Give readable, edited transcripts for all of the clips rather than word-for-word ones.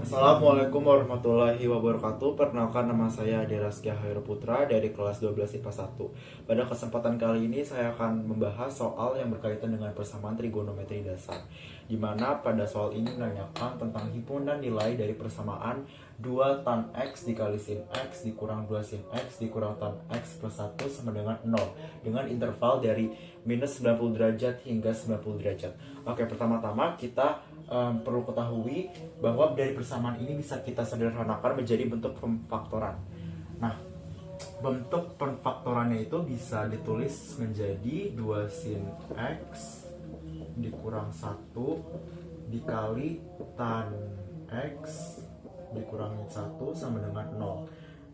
Assalamualaikum warahmatullahi wabarakatuh. Perkenalkan, nama saya Ade Raskia Putra dari kelas 12 IPA 1. Pada kesempatan kali ini saya akan membahas soal yang berkaitan dengan persamaan trigonometri dasar, di mana pada soal ini menanyakan tentang himpunan nilai dari persamaan 2 tan X dikali sin X dikurang 2 sin X dikurang tan X plus 1 sama dengan 0 dengan interval dari minus 90 derajat hingga 90 derajat. Oke, pertama-tama kita perlu ketahui bahwa dari persamaan ini bisa kita sederhanakan menjadi bentuk pemfaktoran. Nah, bentuk pemfaktorannya itu bisa ditulis menjadi 2 sin X dikurang 1 dikali tan X dikurangi 1 sama dengan 0.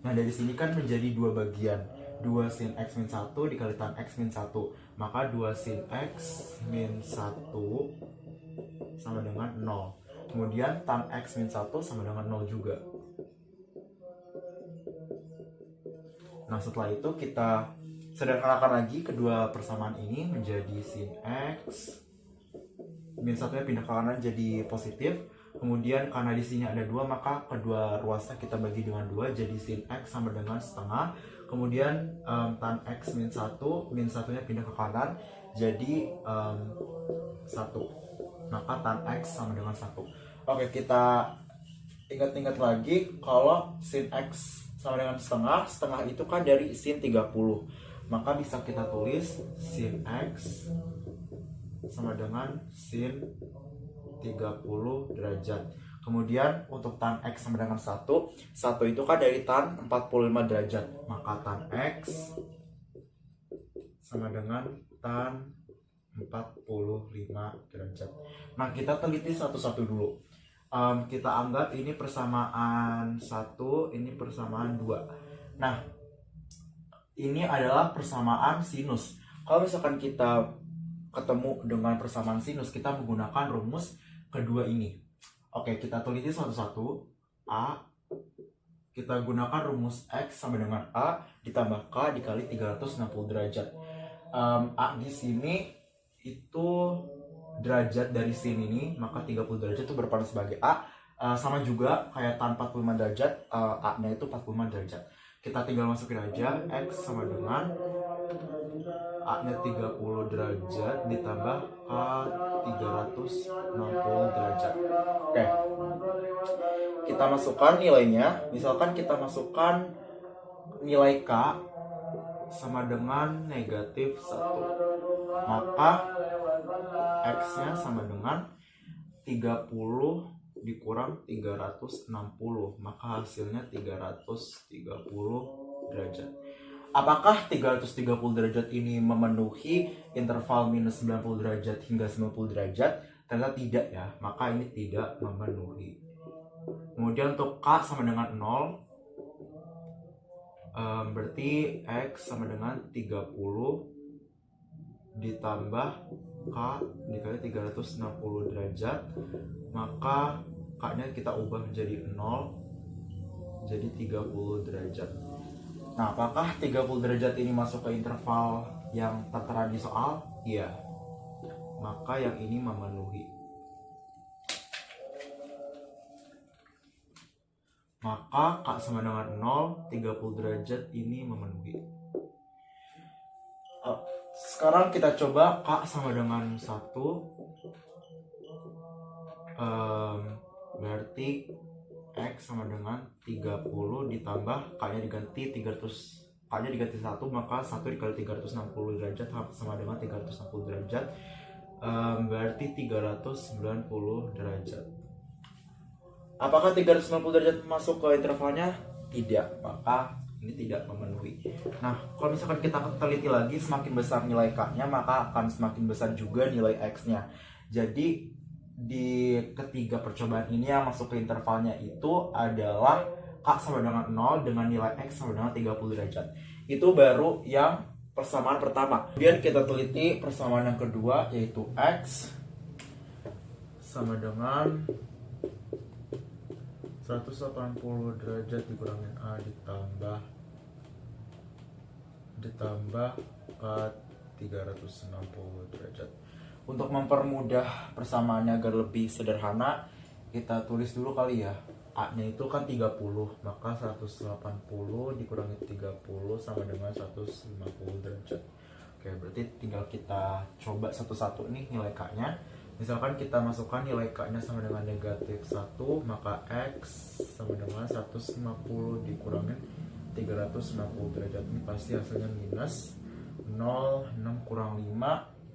Nah, dari sini kan menjadi dua bagian. 2 sin X min 1 dikali tan X min 1. Maka 2 sin X min 1 sama dengan 0. Kemudian tan X min 1 sama dengan 0 juga. Nah, setelah itu kita sederhanakan lagi kedua persamaan ini menjadi sin X min 1-nya pindah ke kanan jadi positif. Kemudian karena di sini ada 2, maka kedua ruasnya kita bagi dengan 2 jadi sin X sama dengan setengah. Kemudian tan X min 1, min 1-nya pindah ke kanan jadi 1. Maka tan X sama dengan 1. Oke, kita ingat-ingat lagi kalau sin X sama dengan setengah. Setengah itu kan dari sin 30. Maka bisa kita tulis sin X sama dengan sin 30 derajat. Kemudian untuk tan X sama dengan 1. 1 itu kan dari tan 45 derajat. Maka tan X sama dengan tan 45 derajat. Nah, kita teliti satu-satu dulu. Kita anggap ini persamaan 1, ini persamaan 2. Nah, ini adalah persamaan sinus. Kalau misalkan kita ketemu dengan persamaan sinus, kita menggunakan rumus kedua ini. Oke, kita teliti satu-satu. A, kita gunakan rumus X sama dengan A ditambah K dikali 360 derajat. A di sini itu derajat dari sin ini, maka 30 derajat itu berperan sebagai A. Sama juga kayak tan 45 derajat, A-nya itu 45 derajat. Kita tinggal masukin aja X sama dengan A-nya 30 derajat ditambah K 360 derajat. Oke, kita masukkan nilainya. Misalkan kita masukkan nilai K sama dengan negatif 1, maka X-nya sama dengan 30 dikurang 360, maka hasilnya 330 derajat. Apakah 330 derajat ini memenuhi interval minus 90 derajat hingga 90 derajat? Ternyata tidak ya, maka ini tidak memenuhi. Kemudian untuk K sama dengan 0, berarti X sama dengan 30 ditambah K dikali 360 derajat, maka K-nya kita ubah menjadi 0, jadi 30 derajat. Nah, apakah 30 derajat ini masuk ke interval yang tertera di soal? Iya, maka yang ini memenuhi. Maka K sama dengan 0, 30 derajat ini memenuhi. Sekarang kita coba K sama dengan 1. Berarti X sama dengan 30 ditambah K-nya diganti 300, K-nya diganti 1, maka 1 dikali 360 derajat sama dengan 360 derajat. Berarti 390 derajat. Apakah 390 derajat masuk ke intervalnya? Tidak, maka ini tidak memenuhi. Nah, kalau misalkan kita teliti lagi, semakin besar nilai K-nya, maka akan semakin besar juga nilai X-nya. Jadi, di ketiga percobaan ini yang masuk ke intervalnya itu adalah K sama dengan 0 dengan nilai X sama dengan 30 derajat. Itu baru yang persamaan pertama. Kemudian kita teliti persamaan yang kedua, yaitu X sama dengan 180 derajat dikurangin A ditambah K 360 derajat. Untuk mempermudah persamaannya agar lebih sederhana, kita tulis dulu kali ya. A-nya itu kan 30, maka 180 dikurangi 30 sama dengan 150 derajat. Oke, berarti tinggal kita coba satu-satu nih nilai K-nya. Misalkan kita masukkan nilai K-nya sama dengan negatif 1, maka X sama dengan 150 dikurangi 360 derajat. Ini pasti hasilnya minus 0, 6 kurang 5,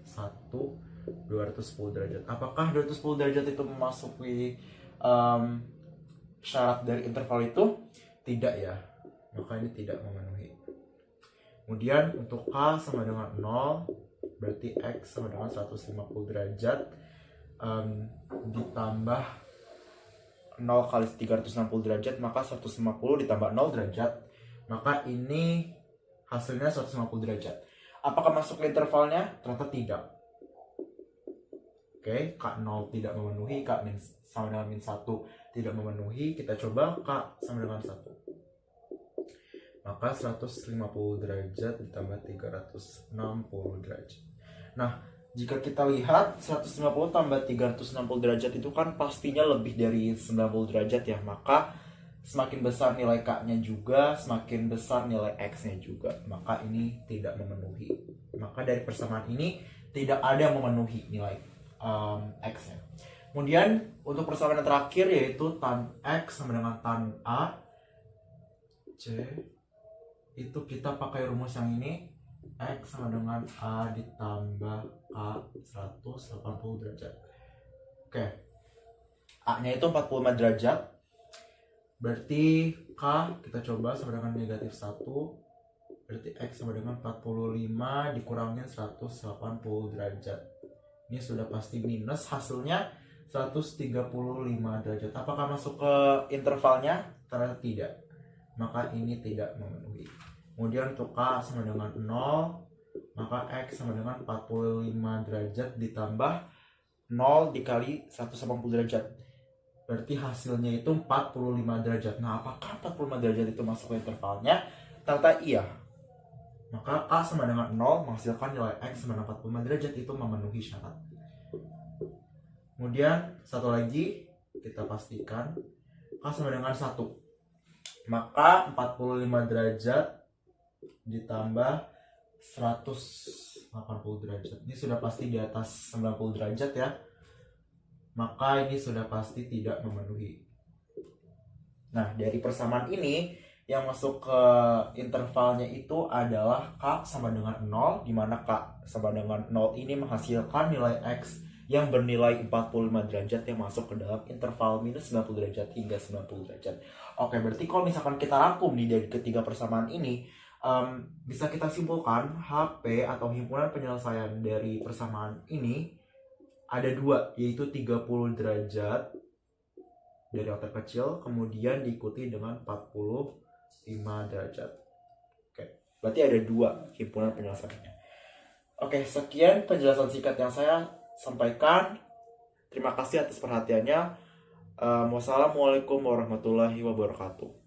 1, 210 derajat. Apakah 210 derajat itu memasuki syarat dari interval itu? Tidak ya, maka ini tidak memenuhi. Kemudian untuk K sama dengan 0, berarti X sama dengan 150 derajat ditambah 0 kali 360 derajat, maka 150 ditambah 0 derajat, maka ini hasilnya 150 derajat. Apakah masuk ke intervalnya? Ternyata tidak. Oke, K0 tidak memenuhi, K sama dengan min 1 tidak memenuhi. Kita coba K sama dengan 1. Maka 150 derajat ditambah 360 derajat. Nah, jika kita lihat 150 tambah 360 derajat itu kan pastinya lebih dari 90 derajat ya. Maka semakin besar nilai K-nya juga, semakin besar nilai X-nya juga. Maka ini tidak memenuhi. Maka dari persamaan ini tidak ada yang memenuhi nilai X-nya. Kemudian untuk persamaan yang terakhir yaitu tan X sama dengan tan A C, itu kita pakai rumus yang ini, X sama dengan A ditambah K 180 derajat. Oke, A nya itu 45 derajat, berarti K kita coba sama dengan negatif 1, berarti X sama dengan 45 dikurangin 180 derajat. Ini sudah pasti minus, hasilnya 135 derajat. Apakah masuk ke intervalnya? Ternyata tidak, maka ini tidak memenuhi. Kemudian untuk K sama dengan 0, maka X sama dengan 45 derajat ditambah 0 dikali 180 derajat, berarti hasilnya itu 45 derajat. Nah, apakah 45 derajat itu masuk ke intervalnya? Ternyata iya. Maka K sama dengan 0 menghasilkan nilai X sama dengan 45 derajat, itu memenuhi syarat. Kemudian satu lagi kita pastikan K sama dengan 1, maka 45 derajat ditambah 180 derajat, ini sudah pasti di atas 90 derajat ya, maka ini sudah pasti tidak memenuhi. Nah, dari persamaan ini yang masuk ke intervalnya itu adalah K sama dengan 0, di mana K sama dengan 0 ini menghasilkan nilai X yang bernilai 45 derajat yang masuk ke dalam interval minus 90 derajat hingga 90 derajat. Oke, berarti kalau misalkan kita rangkum nih dari ketiga persamaan ini, bisa kita simpulkan HP atau himpunan penyelesaian dari persamaan ini ada dua, yaitu 30 derajat dari otak kecil, kemudian diikuti dengan 45 derajat. Oke, berarti ada dua himpunan penyelesaiannya. Oke, sekian penjelasan singkat yang saya sampaikan. Terima kasih atas perhatiannya. Wassalamualaikum warahmatullahi wabarakatuh.